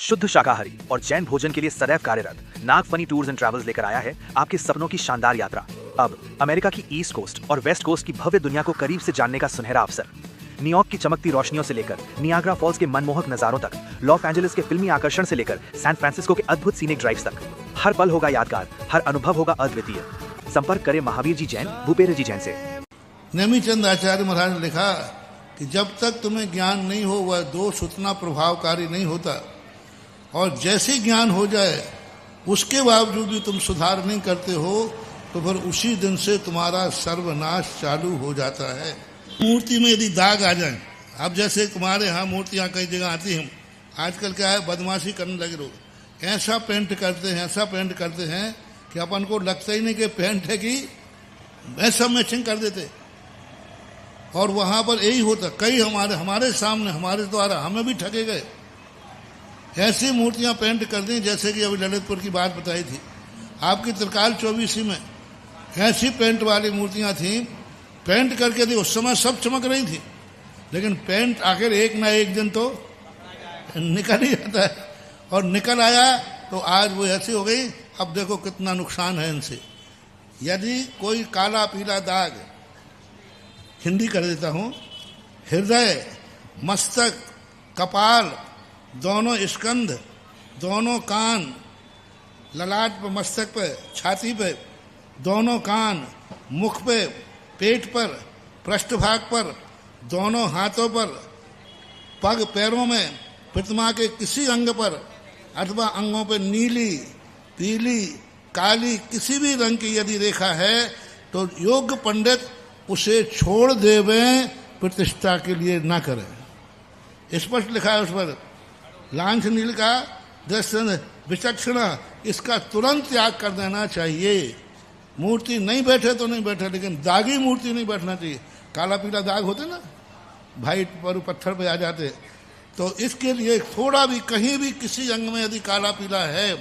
शुद्ध शाकाहारी और जैन भोजन के लिए सदैव कार्यरत नागफनी टूर्स एंड ट्रैवल्स लेकर आया है आपके सपनों की शानदार यात्रा। अब अमेरिका की ईस्ट कोस्ट और वेस्ट कोस्ट की भव्य दुनिया को करीब से जानने का सुनहरा अवसर। न्यूयॉर्क की चमकती रोशनियों से लेकर नियाग्रा फॉल्स के मनमोहक नजारों तक, लॉस एंजलिस के फिल्मी आकर्षण से लेकर सैन फ्रांसिस्को के अद्भुत सीनिक ड्राइव्स तक, हर पल होगा यादगार, हर अनुभव होगा अद्वितीय। संपर्क करें महावीर जी जैन, भूपेन्द्र जी जैन से। नेमिचंद आचार्य महाराज ने लिखा कि जब तक तुम्हें ज्ञान नहीं हो वह दोष उतना प्रभावकारी नहीं होता, और जैसे ज्ञान हो जाए उसके बावजूद भी तुम सुधार नहीं करते हो तो फिर उसी दिन से तुम्हारा सर्वनाश चालू हो जाता है। मूर्ति में यदि दाग आ जाए, अब जैसे तुम्हारे यहाँ मूर्तियाँ कई जगह आती हैं, आजकल क्या है, बदमाशी करने लगे लोग, ऐसा पेंट करते हैं कि अपन को लगता ही नहीं कि पेंट है, कि ऐसा मैचिंग कर देते। और वहाँ पर यही होता, कई हमारे सामने, हमारे द्वारा हमें भी ठगे गए। ऐसी मूर्तियाँ पेंट कर दी, जैसे कि अभी ललितपुर की बात बताई थी, आपकी त्रिकाल 24 में ऐसी पेंट वाली मूर्तियाँ थीं, पेंट करके दी, उस समय सब चमक रही थी, लेकिन पेंट आखिर एक ना एक दिन तो निकल ही जाता है, और निकल आया तो आज वो ऐसी हो गई। अब देखो कितना नुकसान है इनसे। यदि कोई काला पीला दाग, हिंदी कर देता हूँ, हृदय, मस्तक, कपाल, दोनों स्कंध, दोनों कान, ललाट पर, मस्तक पे, छाती पे, दोनों कान, मुख पे, पेट पर, पृष्ठभाग पर, दोनों हाथों पर, पग पैरों में, प्रतिमा के किसी अंग पर अथवा अंगों पर नीली, पीली, काली किसी भी रंग की यदि रेखा है तो योग्य पंडित उसे छोड़ देवें, प्रतिष्ठा के लिए न करें। स्पष्ट लिखा है उस पर, लांछ नील का दर्शन विचक्षणा, इसका तुरंत त्याग कर देना चाहिए। मूर्ति नहीं बैठे तो नहीं बैठे, लेकिन दागी मूर्ति नहीं बैठना चाहिए। काला पीला दाग होते ना, भाई पर पत्थर पे आ जाते, तो इसके लिए थोड़ा भी कहीं भी किसी अंग में यदि काला पीला है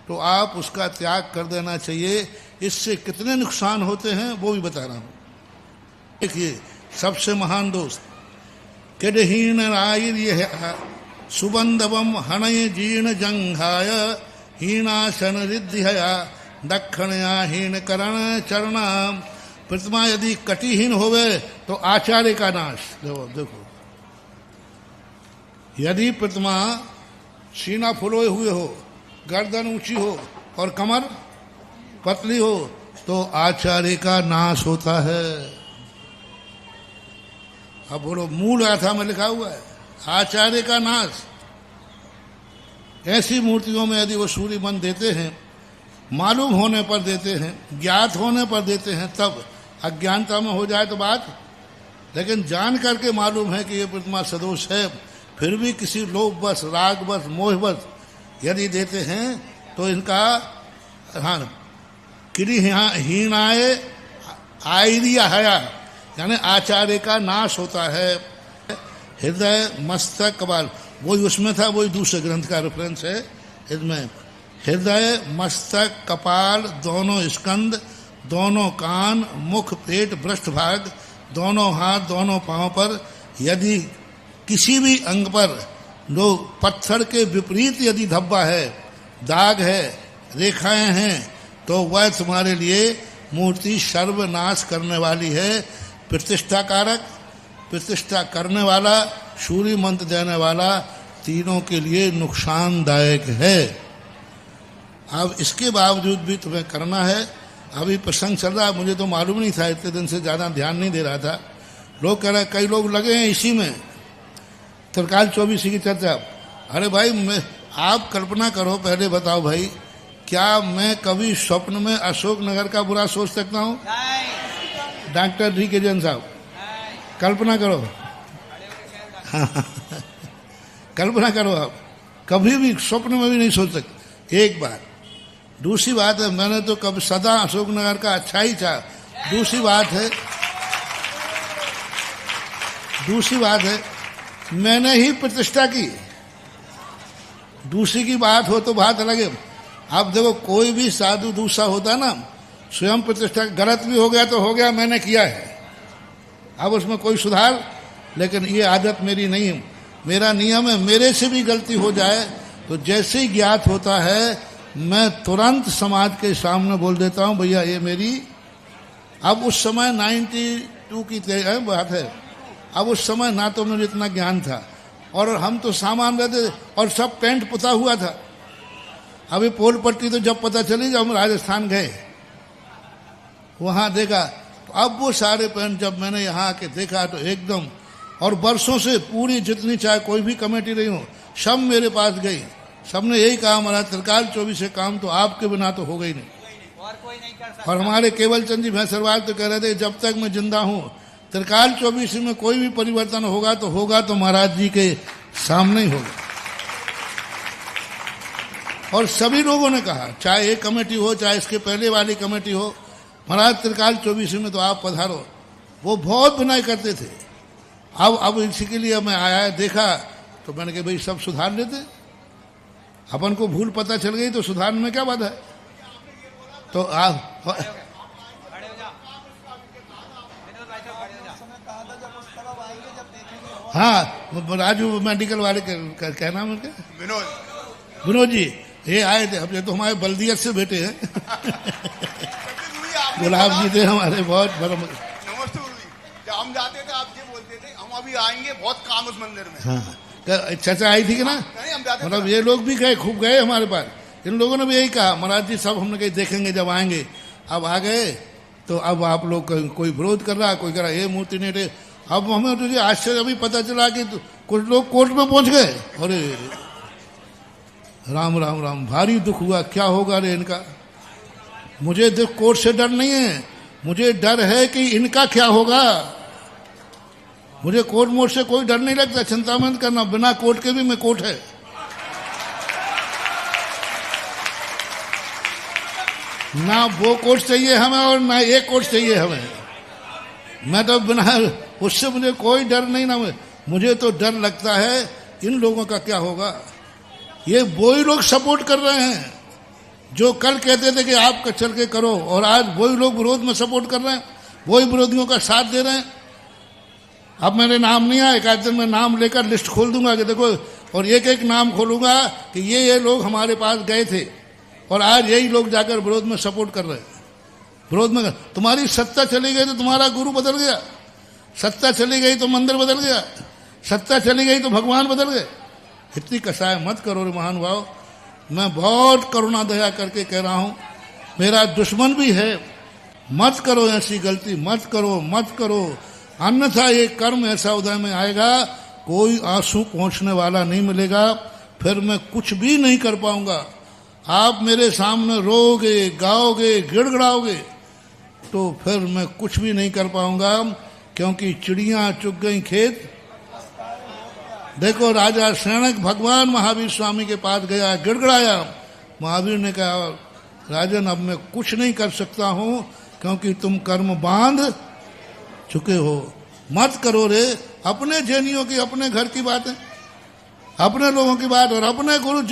तो आप उसका त्याग कर देना चाहिए। इससे कितने नुकसान होते हैं वो भी बता रहा हूँ। देखिए, सबसे महान दोस्त किडहीन राय सुबंधवम हणय जीर्ण जंघाय हीनाशन रिद्धिया दक्षिणया हीन करण चरणा। प्रतिमा यदि कटिहीन होवे तो आचार्य का नाश। देखो, यदि प्रतिमा सीना फुलोए हुए हो, गर्दन ऊंची हो और कमर पतली हो तो आचार्य का नाश होता है। अब बोलो, मूल गाथा में लिखा हुआ है आचार्य का नाश। ऐसी मूर्तियों में यदि वो सूर्य मन देते हैं, मालूम होने पर देते हैं, ज्ञात होने पर देते हैं, तब अज्ञानता में हो जाए तो बात, लेकिन जान करके मालूम है कि ये प्रतिमा सदोष है, फिर भी किसी लोभवश, रागवश, मोहवश यदि देते हैं तो इनका हीनाए आयरिया हया, यानी आचार्य का नाश होता है। हृदय, मस्तक, कपाल, वही उसमें था, वही दूसरे ग्रंथ का रेफरेंस है इसमें। हृदय, मस्तक, कपाल, दोनों स्कंद, दोनों कान, मुख, पेट, पृष्ठभाग, दोनों हाथ, दोनों पांव पर यदि किसी भी अंग पर जो पत्थर के विपरीत यदि धब्बा है, दाग है, रेखाएं हैं, तो वह तुम्हारे लिए मूर्ति सर्वनाश करने वाली है। प्रतिष्ठा कारक, प्रतिष्ठा करने वाला, सूर्य मंत्र देने वाला, तीनों के लिए नुकसानदायक है। अब इसके बावजूद भी तुम्हें करना है। अभी प्रसंग चल रहा है, मुझे तो मालूम नहीं था, इतने दिन से ज़्यादा ध्यान नहीं दे रहा था। लोग कह रहे, कई लोग लगे हैं इसी में, त्रिकाल 24 की चर्चा। अरे भाई, आप कल्पना करो, पहले बताओ भाई, क्या मैं कभी स्वप्न में अशोक नगर का बुरा सोच सकता हूँ? डॉक्टर डी के जैन साहब, कल्पना करो। कल्पना करो, आप कभी भी स्वप्न में भी नहीं सोच सकते। एक बात। दूसरी बात है, मैंने तो कभी सदा अशोक नगर का अच्छा ही चाहा। दूसरी बात है मैंने ही प्रतिष्ठा की। दूसरी की बात हो तो बात अलग है। अब देखो, कोई भी साधु दूसरा होता ना, स्वयं प्रतिष्ठा गलत भी हो गया तो हो गया, मैंने किया है, अब उसमें कोई सुधार। लेकिन ये आदत मेरी नहीं है, मेरा नियम है, मेरे से भी गलती हो जाए तो जैसे ही ज्ञात होता है मैं तुरंत समाज के सामने बोल देता हूं भैया ये मेरी। अब उस समय 92 की बात है। अब उस समय ना तो मुझे इतना ज्ञान था और हम तो सामान रहते और सब पेंट पुता हुआ था। अभी पोल पट्टी तो जब पता चली जब हम राजस्थान गए वहां देखा, तो अब वो सारे पेंट जब मैंने यहाँ आके देखा तो एकदम, और बरसों से पूरी जितनी चाहे कोई भी कमेटी रही हो सब मेरे पास गई, सबने यही कहा महाराज त्रिकाल 24 से काम तो आपके बिना तो होगा ही नहीं, और कोई नहीं कर सकता। और हमारे केवल चंद जी भैंसरवाल तो कह रहे थे जब तक मैं जिंदा हूं त्रिकाल 24 में कोई भी परिवर्तन होगा तो महाराज जी के सामने ही होगा। और सभी लोगों ने कहा, चाहे एक कमेटी हो चाहे इसके पहले वाली कमेटी हो, महाराज त्रिकाल 24 में तो आप पधारो। वो बहुत विनय करते थे। अब इसी के लिए मैं आया देखा तो मैंने कहा भाई सब सुधार लेते, अपन को भूल पता चल गई तो सुधारने में क्या बात है। तो आप खड़े हो जाओ, विनोद भाई साहब खड़े हो जाओ। हाँ राजू मेडिकल वाले क्या नाम है उनका, विनोद जी ये आए थे। अब ये तो हमारे बल्दियत से बेटे हैं गुलाब जी थे हमारे बहुत बड़ा। नमस्ते गुरु जी, जब हम जाते थे आप ये बोलते थे हम अभी आएंगे, बहुत काम उस मंदिर में। हाँ चाचा आई थी कि ना, नहीं हम जाते मतलब ये लोग भी गए, खूब गए हमारे पास। इन लोगों ने भी यही कहा महाराज जी सब हमने कहीं देखेंगे जब आएंगे। अब आ गए तो अब आप लोग कोई विरोध कर रहा, कोई कह रहा ये मूर्ति नहीं रहे। अब हमें तुझे आश्चर्य अभी पता चला कि कुछ लोग कोर्ट में पहुंच गए। अरे राम राम राम, भारी दुख हुआ, क्या होगा रे इनका। मुझे कोर्ट से डर नहीं है, मुझे डर है कि इनका क्या होगा। मुझे कोर्ट मोर्ट से कोई डर नहीं लगता, चिंता मत करना, बिना कोर्ट के भी मैं कोर्ट है। ना वो कोर्ट चाहिए हमें और ना ये कोर्ट चाहिए हमें। मैं तो बिना उससे मुझे कोई डर नहीं, ना मुझे तो डर लगता है इन लोगों का क्या होगा। ये वही लोग सपोर्ट कर रहे हैं जो कल कहते थे कि आप चल के करो, और आज वही लोग विरोध में सपोर्ट कर रहे हैं, वही विरोधियों का साथ दे रहे हैं। अब मेरे नाम नहीं आए, एक आध दिन में नाम लेकर लिस्ट खोल दूंगा कि देखो, और एक एक नाम खोलूंगा कि ये लोग हमारे पास गए थे और आज यही लोग जाकर विरोध में सपोर्ट कर रहे हैं। विरोध में तुम्हारी सत्ता चली गई तो तुम्हारा गुरु बदल गया, सत्ता चली गई तो मंदिर बदल गया, सत्ता चली गई तो भगवान बदल गए। इतनी कसाय मत करो रे महान भाव। मैं बहुत करुणा दया करके कह रहा हूं, मेरा दुश्मन भी है, मत करो ऐसी गलती, मत करो मत करो, अन्यथा ये कर्म ऐसा उदय में आएगा कोई आंसू पहुंचने वाला नहीं मिलेगा, फिर मैं कुछ भी नहीं कर पाऊंगा। आप मेरे सामने रोओगे, गाओगे, गिड़गिड़ाओगे तो फिर मैं कुछ भी नहीं कर पाऊंगा, क्योंकि चिड़ियां चुग गई खेत। देखो राजा शरणक भगवान महावीर स्वामी के पास गया, गिड़गिड़ाया। महावीर ने कहा राजन अब मैं कुछ नहीं कर सकता हूं क्योंकि तुम कर्म बांध चुके हो, मत करो रे। अपने जैनियों की, अपने घर की बात है, अपने लोगों की बात, और अपने गुरु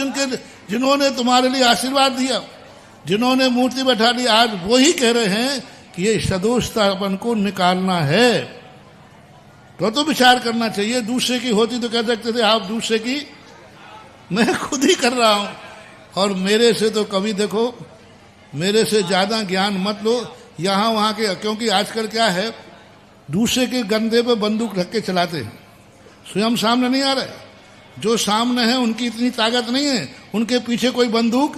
जिन्होंने तुम्हारे लिए आशीर्वाद दिया, जिन्होंने मूर्ति बैठा ली, आज वही कह रहे हैं कि ये सदोषता अपन को निकालना है। तो विचार करना चाहिए। दूसरे की होती तो कह सकते थे आप दूसरे की, मैं खुद ही कर रहा हूं। और मेरे से तो कभी देखो, मेरे से ज्यादा ज्ञान मत लो यहां वहां के, क्योंकि आजकल क्या है दूसरे के गंदे पे बंदूक रख के चलाते हैं, स्वयं सामने नहीं आ रहे। जो सामने है उनकी इतनी ताकत नहीं है, उनके पीछे कोई बंदूक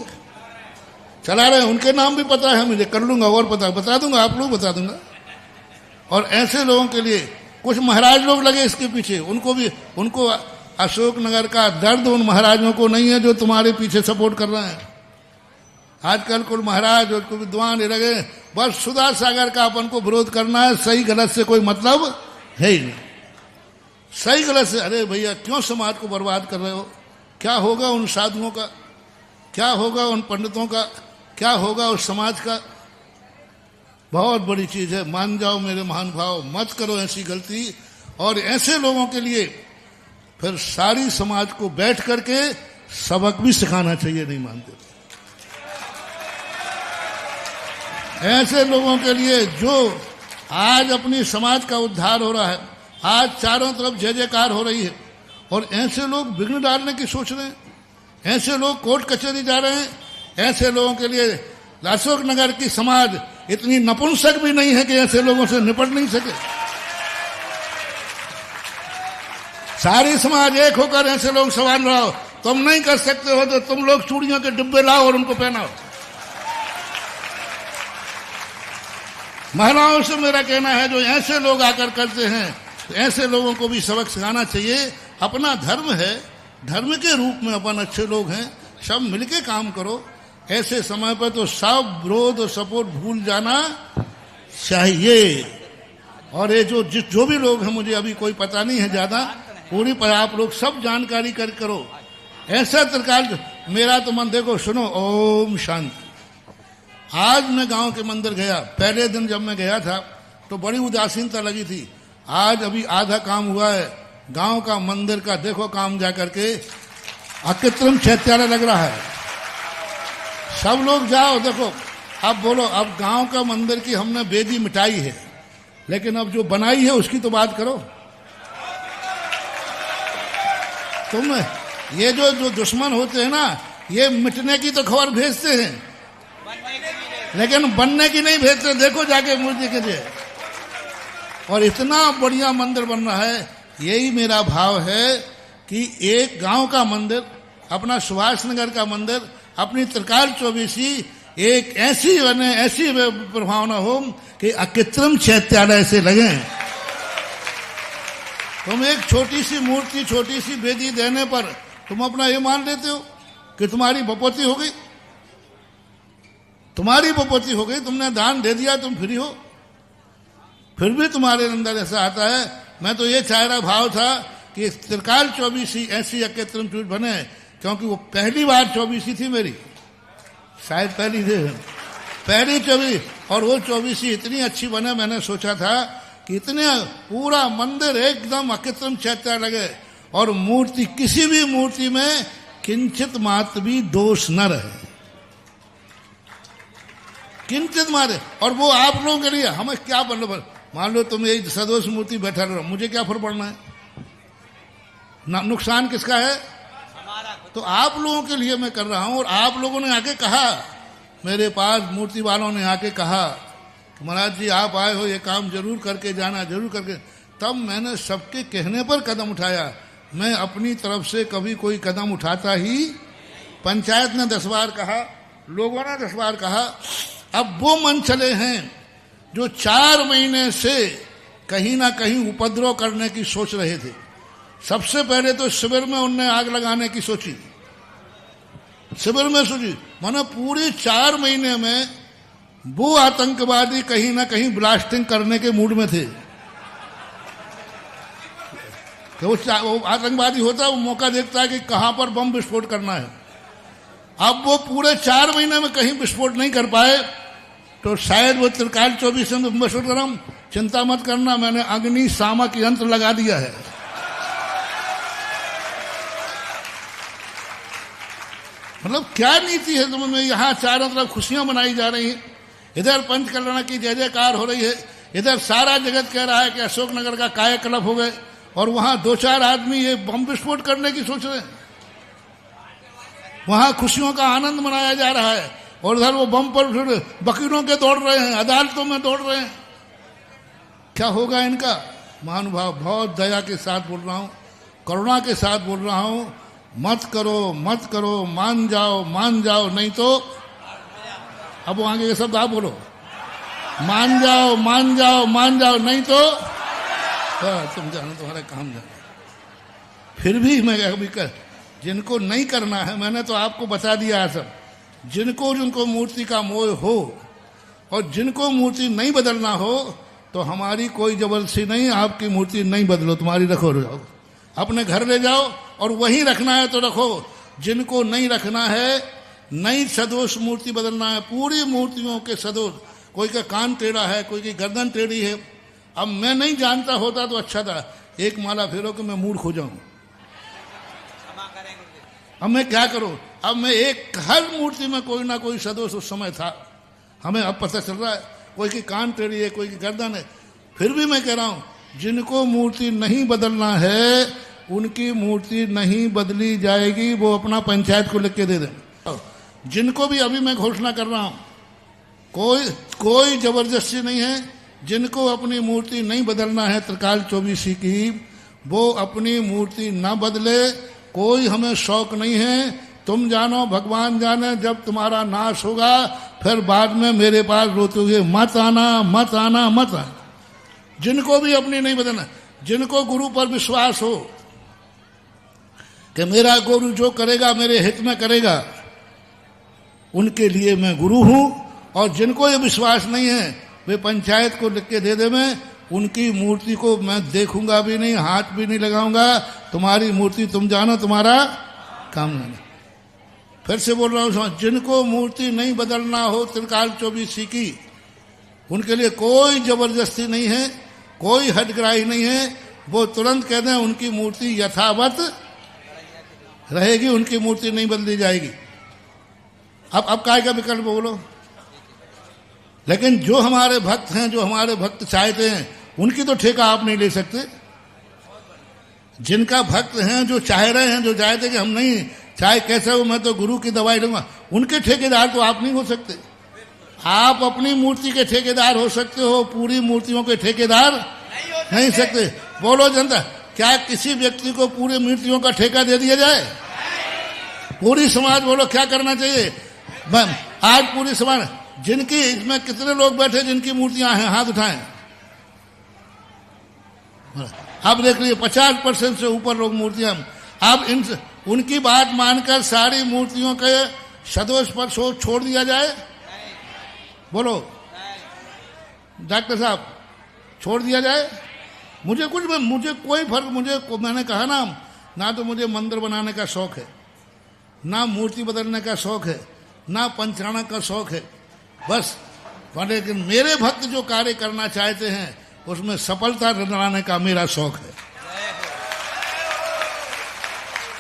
चला रहे हैं, उनके नाम भी पता है मुझे, कर लूंगा और बता दूंगा, आप लोग बता दूंगा। और ऐसे लोगों के लिए कुछ महाराज लोग लगे इसके पीछे, उनको अशोकनगर का दर्द उन महाराजों को नहीं है जो तुम्हारे पीछे सपोर्ट कर रहे हैं। आजकल कुल महाराज और कुल विद्वान लगे, बस सुधा सागर का अपन को विरोध करना है, सही गलत से कोई मतलब है ही नहीं। सही गलत से, अरे भैया क्यों समाज को बर्बाद कर रहे हो? क्या होगा उन साधुओं का, क्या होगा उन पंडितों का, क्या होगा उस समाज का? बहुत बड़ी चीज है, मान जाओ मेरे महान भाव, मत करो ऐसी गलती। और ऐसे लोगों के लिए फिर सारी समाज को बैठ करके सबक भी सिखाना चाहिए, नहीं मानते ऐसे लोगों के लिए जो आज अपनी समाज का उद्धार हो रहा है, आज चारों तरफ जय जयकार हो रही है, और ऐसे लोग विघ्न डालने की सोच रहे हैं, ऐसे लोग कोर्ट कचहरी जा रहे हैं। ऐसे लोगों के लिए अशोक नगर की समाज इतनी नपुंसक भी नहीं है कि ऐसे लोगों से निपट नहीं सके। सारी समाज एक होकर ऐसे लोग सवाल लाओ। तुम नहीं कर सकते हो तो तुम लोग चूड़ियों के डिब्बे लाओ और उनको पहनाओ। महिलाओं से मेरा कहना है, जो ऐसे लोग आकर करते हैं तो ऐसे लोगों को भी सबक सिखाना चाहिए। अपना धर्म है, धर्म के रूप में अपन अच्छे लोग हैं, सब मिलके काम करो। ऐसे समय पर तो सब विरोध और सपोर्ट भूल जाना चाहिए। और ये जो भी लोग हैं, मुझे अभी कोई पता नहीं है ज्यादा, पूरी पर आप लोग सब जानकारी करो। ऐसा त्रिकाल मेरा तो मन, देखो सुनो, ओम शांति। आज मैं गांव के मंदिर गया। पहले दिन जब मैं गया था तो बड़ी उदासीनता लगी थी। आज अभी आधा काम हुआ है गांव का मंदिर का, देखो काम जा करके अकृत्रिम चैत्यालय लग रहा है। सब लोग जाओ देखो। अब बोलो, अब गांव का मंदिर की हमने बेदी मिटाई है, लेकिन अब जो बनाई है उसकी तो बात करो। तुम ये जो दुश्मन होते हैं ना, ये मिटने की तो खबर भेजते हैं, लेकिन बनने की नहीं भेजते। देखो जाके मूर्ति के लिए। और इतना बढ़िया मंदिर बन रहा है। यही मेरा भाव है कि एक गांव का मंदिर, अपना सुभाष नगर का मंदिर, अपनी त्रिकाल चौबीसी एक ऐसी बने, ऐसी प्रभावना हो कि अकृत्रिम चैत्यालय से लगे। तुम एक छोटी सी मूर्ति, छोटी सी बेदी देने पर तुम अपना ये मान लेते हो कि तुम्हारी बपौती हो गई। तुम्हारी बपौती हो गई, तुमने दान दे दिया, तुम फ्री हो। फिर भी तुम्हारे अंदर ऐसा आता है। मैं तो ये चाह रहा भाव था कि त्रिकाल चौबीसी ऐसी अकृत्रिम चीज बने, क्योंकि वो पहली बार चौबीसी थी मेरी, शायद पहली चौबीस। और वो चौबीसी इतनी अच्छी बने, मैंने सोचा था कि इतने पूरा मंदिर एकदम अकृत्रिम चैत्यालय लगे और मूर्ति, किसी भी मूर्ति में किंचित मात्र भी दोष न रहे, किंचित मारे। और वो आप लोगों के लिए हमें क्या मतलब, मान लो तुम एक सदोष मूर्ति बैठा रहो, मुझे क्या फर्क पड़ना है? नुकसान किसका है? तो आप लोगों के लिए मैं कर रहा हूं। और आप लोगों ने आके कहा, मेरे पास मूर्ति वालों ने आके कहा कि महाराज जी आप आए हो, ये काम जरूर करके जाना, जरूर करके। तब मैंने सबके कहने पर कदम उठाया। मैं अपनी तरफ से कभी कोई कदम उठाता ही, पंचायत ने 10 बार कहा, लोगों ने 10 बार कहा। अब वो मन चले हैं जो 4 महीने से कहीं ना कहीं उपद्रव करने की सोच रहे थे। सबसे पहले तो शिविर में उनने आग लगाने की सोची, शिविर में सोची। मानो पूरे 4 महीने में वो आतंकवादी कहीं ना कहीं ब्लास्टिंग करने के मूड में थे। तो वो आतंकवादी होता है, वो मौका देखता है कि कहां पर बम विस्फोट करना है। अब वो पूरे 4 महीने में कहीं विस्फोट नहीं कर पाए, तो शायद वो त्रिकाल 24 में विस्फोट करम। चिंता मत करना, मैंने अग्नि शामक यंत्र लगा दिया है। मतलब क्या नीति है तुम्हें? यहाँ चारों तरफ खुशियां मनाई जा रही हैं, इधर पंच कल्याण की जय जयकार हो रही है, इधर सारा जगत कह रहा है कि अशोकनगर का कायाकल्प हो गए, और वहां 2-4 आदमी ये बम विस्फोट करने की सोच रहे हैं। वहां खुशियों का आनंद मनाया जा रहा है, और उधर वो बम पर वकीलों के दौड़ रहे हैं, अदालतों में दौड़ रहे हैं। क्या होगा इनका? महानुभाव, बहुत दया के साथ बोल रहा हूं, करुणा के साथ बोल रहा हूं, मत करो, मत करो, मान जाओ, नहीं तो अब वो आगे के शब्द आप बोलो, मान जाओ, नहीं तो तुम जानो, तुम्हारा काम जानो। फिर भी मैं अभी जिनको नहीं करना है, मैंने तो आपको बता दिया है सब। जिनको मूर्ति का मोह हो और जिनको मूर्ति नहीं बदलना हो, तो हमारी कोई जबरदस्ती नहीं। आपकी मूर्ति नहीं बदलो, तुम्हारी रखो, अपने घर ले जाओ, और वहीं रखना है तो रखो। जिनको नहीं रखना है, नई सदोष मूर्ति बदलना है, पूरी मूर्तियों के सदोष। कोई का कान टेढ़ा है, कोई की गर्दन टेढ़ी है। अब मैं नहीं जानता होता तो अच्छा था, एक माला फेरो कि मैं मूड खो जाऊं। अब मैं क्या करूं? अब मैं हर मूर्ति में कोई ना कोई सदोष उस समय था, हमें अब पता चल रहा है। कोई की कान टेढ़ी है, कोई की गर्दन है। फिर भी मैं कह रहा हूं, जिनको मूर्ति नहीं बदलना है उनकी मूर्ति नहीं बदली जाएगी। वो अपना पंचायत को लिख के दे दें। जिनको भी अभी मैं घोषणा कर रहा हूं, कोई जबरदस्ती नहीं है। जिनको अपनी मूर्ति नहीं बदलना है त्रिकाल चौबीसी की, वो अपनी मूर्ति न बदले। कोई हमें शौक नहीं है। तुम जानो, भगवान जाने, जब तुम्हारा नाश होगा फिर बाद में मेरे पास रोते हुए मत आना, मत आना, मत आना। जिनको भी अपनी नहीं बदलना, जिनको गुरु पर विश्वास हो कि मेरा गुरु जो करेगा मेरे हित में करेगा, उनके लिए मैं गुरु हूं। और जिनको ये विश्वास नहीं है वे पंचायत को लिख के दे दे। मैं उनकी मूर्ति को मैं देखूंगा भी नहीं, हाथ भी नहीं लगाऊंगा। तुम्हारी मूर्ति तुम जानो, तुम्हारा काम नहीं। फिर से बोल रहा हूं, जिनको मूर्ति नहीं बदलना हो त्रिकाल चौबीसी की, उनके लिए कोई जबरदस्ती नहीं है, कोई हठग्राही नहीं है। वो तुरंत कह दें उनकी मूर्ति यथावत रहेगी, उनकी मूर्ति नहीं बदली जाएगी। अब काय का विकल्प बोलो। लेकिन जो हमारे भक्त हैं, जो हमारे भक्त चाहते हैं, उनकी तो ठेका आप नहीं ले सकते। जिनका भक्त हैं, जो चाह रहे हैं, जो चाहते कि हम नहीं, चाहे कैसे हो मैं तो गुरु की दवाई लूंगा, उनके ठेकेदार तो आप नहीं हो सकते। आप अपनी मूर्ति के ठेकेदार हो सकते हो, पूरी मूर्तियों के ठेकेदार नहीं सकते। बोलो जनता, क्या किसी व्यक्ति को पूरी मूर्तियों का ठेका दे दिया जाए? पूरी समाज बोलो क्या करना चाहिए? आज पूरी समाज, जिनकी, इसमें कितने लोग बैठे जिनकी मूर्तियां हैं, हाथ उठाएं। अब देख लीजिए 50% से ऊपर लोग मूर्तियां। अब उनकी बात मानकर सारी मूर्तियों के सदोष पर छोड़ दिया जाए? बोलो डॉक्टर साहब, छोड़ दिया जाए? मुझे कोई फर्क, मैंने कहा ना तो मुझे मंदिर बनाने का शौक है, ना मूर्ति बदलने का शौक है, ना पंचाणा का शौक है। बस लेकिन मेरे भक्त जो कार्य करना चाहते हैं उसमें सफलता दिलाने का मेरा शौक है।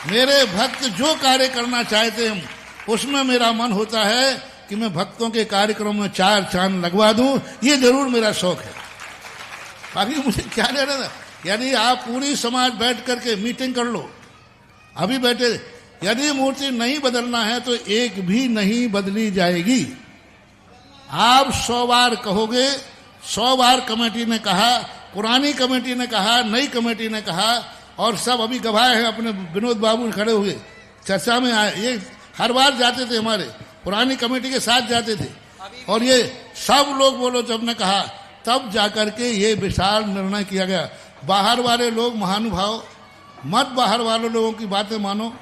मेरे भक्त जो कार्य करना चाहते हैं उसमें मेरा मन होता है कि मैं भक्तों के कार्यक्रम में 4 चांद लगवा दूं। ये जरूर मेरा शौक है। बाकी मुझे क्या लेना था? यदि आप पूरी समाज बैठ करके मीटिंग कर लो, अभी बैठे, यदि मूर्ति नहीं बदलना है तो एक भी नहीं बदली जाएगी। आप 100 बार कहोगे, 100 बार कमेटी ने कहा, पुरानी कमेटी ने कहा, नई कमेटी ने कहा, और सब अभी गवाह हैं। अपने विनोद बाबू खड़े हुए चर्चा में आए, ये हर बार जाते थे, हमारे पुरानी कमेटी के साथ जाते थे। और ये सब लोग बोलो, जब ने कहा तब जाकर के ये विशाल निर्णय किया गया। बाहर वाले लोग महानुभाव मत, बाहर वाले लोगों की बातें मानो।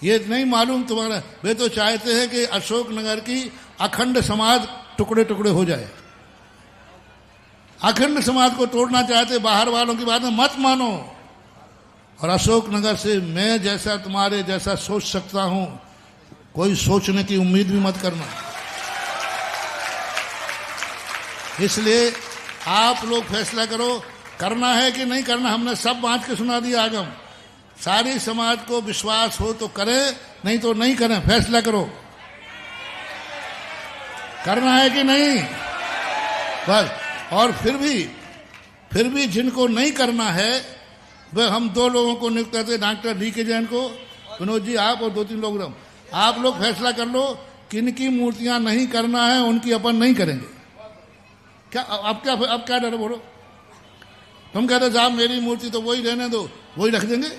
ये नहीं मालूम तुम्हारा, वे तो चाहते हैं कि अशोकनगर की अखंड समाज टुकड़े टुकड़े हो जाए। अखंड समाज को तोड़ना चाहते, बाहर वालों की बातें मत मानो। और अशोकनगर से मैं जैसा, तुम्हारे जैसा सोच सकता हूं, कोई सोचने की उम्मीद भी मत करना। इसलिए आप लोग फैसला करो, करना है कि नहीं करना। हमने सब बांट के सुना दिया आगम। सारी समाज को विश्वास हो तो करें, नहीं तो नहीं करें। फैसला करो, करना है कि नहीं, बस। और फिर भी जिनको नहीं करना है, वह हम 2 लोगों को नियुक्त करते, डॉक्टर डी के जैन को, विनोद जी आप, और 2-3 लोग। आप लोग फैसला कर लो किनकी मूर्तियां नहीं करना है, उनकी अपन नहीं करेंगे। क्या अब क्या डर? बोलो, तुम कहते साहब मेरी मूर्ति तो वही रहने दो, वही रख देंगे।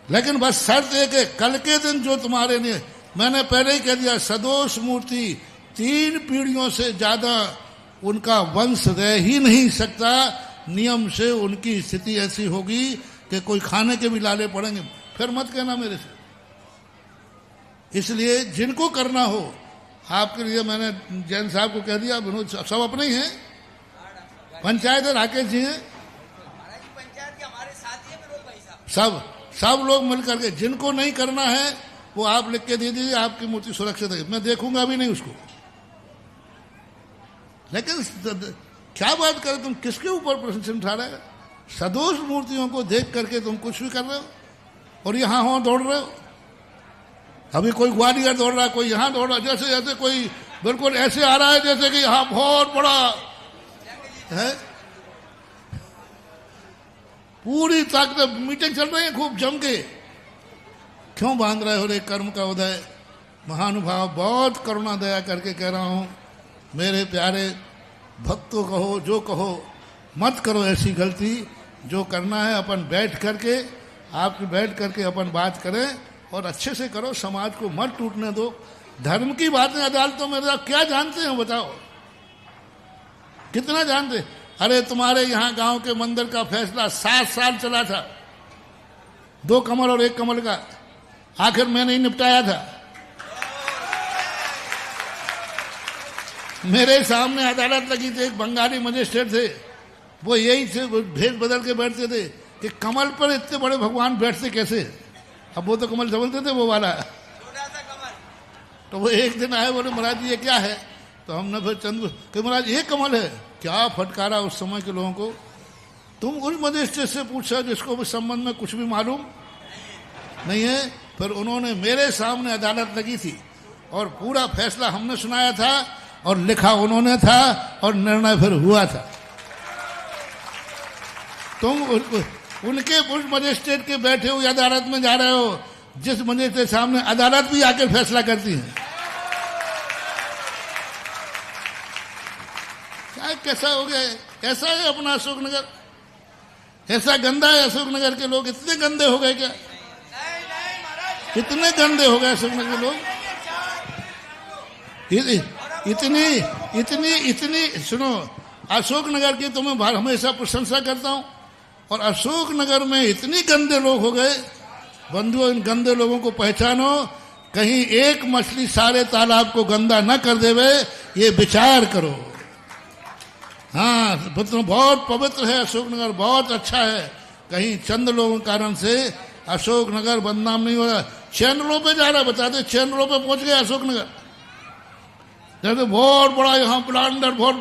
लेकिन बस शर्त है कि कल के दिन जो तुम्हारे लिए, मैंने पहले ही कह दिया, सदोष मूर्ति 3 पीढ़ियों से ज्यादा उनका वंश रह ही नहीं सकता। नियम से उनकी स्थिति ऐसी होगी कि कोई खाने के भी लाले पड़ेंगे। फिर मत कहना मेरे से। इसलिए जिनको करना हो, आपके लिए मैंने जैन साहब को कह दिया, विनोद सब अपने ही हैं, पंचायत है, राकेश जी हैं, सब लोग मिलकर के। जिनको नहीं करना है वो आप लिख के दे दीजिए, आपकी मूर्ति सुरक्षित है। मैं देखूंगा भी नहीं उसको। लेकिन क्या बात करें, तुम किसके ऊपर प्रश्न उठा रहे हो? सदोष मूर्तियों को देख करके तुम कुछ भी कर रहे हो, और यहां वहां दौड़ रहे हो। अभी कोई ग्वालियर दौड़ रहा है, कोई यहां दौड़ रहा है, जैसे कोई बिल्कुल ऐसे आ रहा है जैसे कि यहां बहुत बड़ा है। पूरी ताकत, मीटिंग चल रही है खूब जम के, क्यों बांध रहे हो रे कर्म का उदय। महानुभाव, बहुत करुणा दया करके कह रहा हूं, मेरे प्यारे भक्तों, कहो जो कहो, मत करो ऐसी गलती। जो करना है अपन बैठ करके, आप बैठ करके अपन बात करें और अच्छे से करो, समाज को मत टूटने दो। धर्म की बातें अदालतों में क्या जानते हो बताओ, कितना जानते। अरे तुम्हारे यहां गांव के मंदिर का फैसला 7 साल चला था, 2 कमल और 1 कमल का, आखिर मैंने ही निपटाया था। मेरे सामने अदालत लगी थी, एक बंगाली मजिस्ट्रेट थे, वो यही से भेद बदल के बैठते थे कि कमल पर इतने बड़े भगवान बैठते कैसे। अब वो तो कमल समझते थे वो वाला। तो वो एक दिन आए, बोले महाराज ये क्या है। तो हमने फिर चंद्र कि महाराज ये कमल है। क्या फटकारा उस समय के लोगों को। तुम उस मजिस्ट्रेट से पूछा जिसको इस संबंध में कुछ भी मालूम नहीं है। फिर उन्होंने मेरे सामने अदालत लगी थी और पूरा फैसला हमने सुनाया था और लिखा उन्होंने था और निर्णय फिर हुआ था। तुम उनके उस मजिस्ट्रेट के बैठे हुए अदालत में जा रहे हो जिस मजिस्ट्रेट सामने अदालत भी आकर फैसला करती है। क्या कैसा हो गया है? ऐसा है अपना अशोकनगर, ऐसा गंदा है अशोकनगर के लोग। इतने गंदे हो गए क्या? इतने गंदे हो गए अशोकनगर के लोग। इतनी इतनी इतनी सुनो, अशोकनगर की तो मैं हमेशा प्रशंसा करता हूं, और अशोकनगर में इतनी गंदे लोग हो गए। बंधुओं, इन गंदे लोगों को पहचानो, कहीं एक मछली सारे तालाब को गंदा न कर देवे, ये विचार करो। हाँ, बहुत पवित्र है अशोकनगर, बहुत अच्छा है। कहीं चंद लोगों के कारण से अशोकनगर बदनाम नहीं हो रहा। चैनलों पे जा रहा, बताते चैनलों पे पहुंच गया अशोकनगर। जैसे बहुत बड़ा यहाँ प्लांटर, बहुत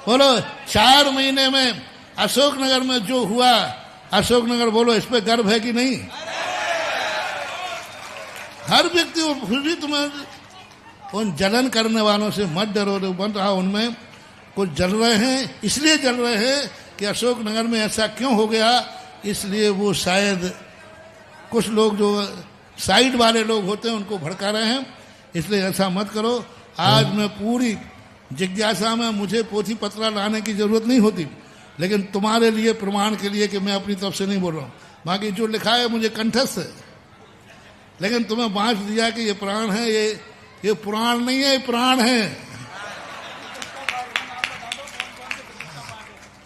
बोलो 4 महीने में अशोकनगर में जो हुआ, अशोकनगर बोलो इस पे गर्व है कि नहीं? हर व्यक्ति, फिर भी तुम्हें उन जलन करने वालों से मत डरो। बन रहा उनमें कुछ जल रहे हैं, इसलिए जल रहे हैं कि अशोकनगर में ऐसा क्यों हो गया। इसलिए वो शायद कुछ लोग जो साइड वाले लोग होते हैं उनको भड़का रहे हैं, इसलिए ऐसा मत करो। आज मैं पूरी जिज्ञासा में, मुझे पोथी पत्रा लाने की जरूरत नहीं होती, लेकिन तुम्हारे लिए प्रमाण के लिए कि मैं अपनी तरफ से नहीं बोल रहा हूं। बाकी जो लिखा है मुझे कंठस्थ है, लेकिन तुम्हें बांट दिया कि ये प्राण है। ये पुराण नहीं है, ये प्राण है।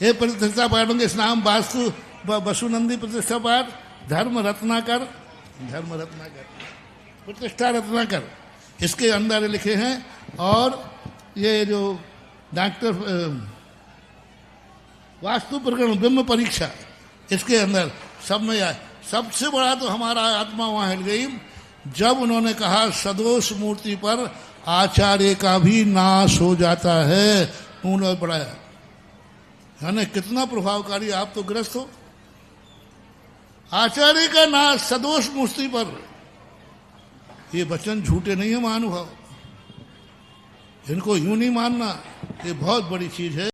ये प्रतिष्ठा पाठोंगे स्नाम वास्तु वसुनंदी प्रतिष्ठा पाठ, धर्म रत्नाकर, धर्म रत्नाकर, प्रतिष्ठा रत्नाकर, इसके अंदर लिखे हैं। और ये जो डॉक्टर वास्तु प्रकरण ब्रह्म परीक्षा, इसके अंदर सब में आए। सबसे बड़ा तो हमारा आत्मा वहां हिल गई जब उन्होंने कहा सदोष मूर्ति पर आचार्य का भी नाश हो जाता है। उन्होंने बढ़ाया, यानी कितना प्रभावकारी। आप तो ग्रस्त हो। आचार्य का नाश सदोष मूर्ति पर, ये वचन झूठे नहीं है महानुभाव, इनको यूं नहीं मानना। ये बहुत बड़ी चीज है।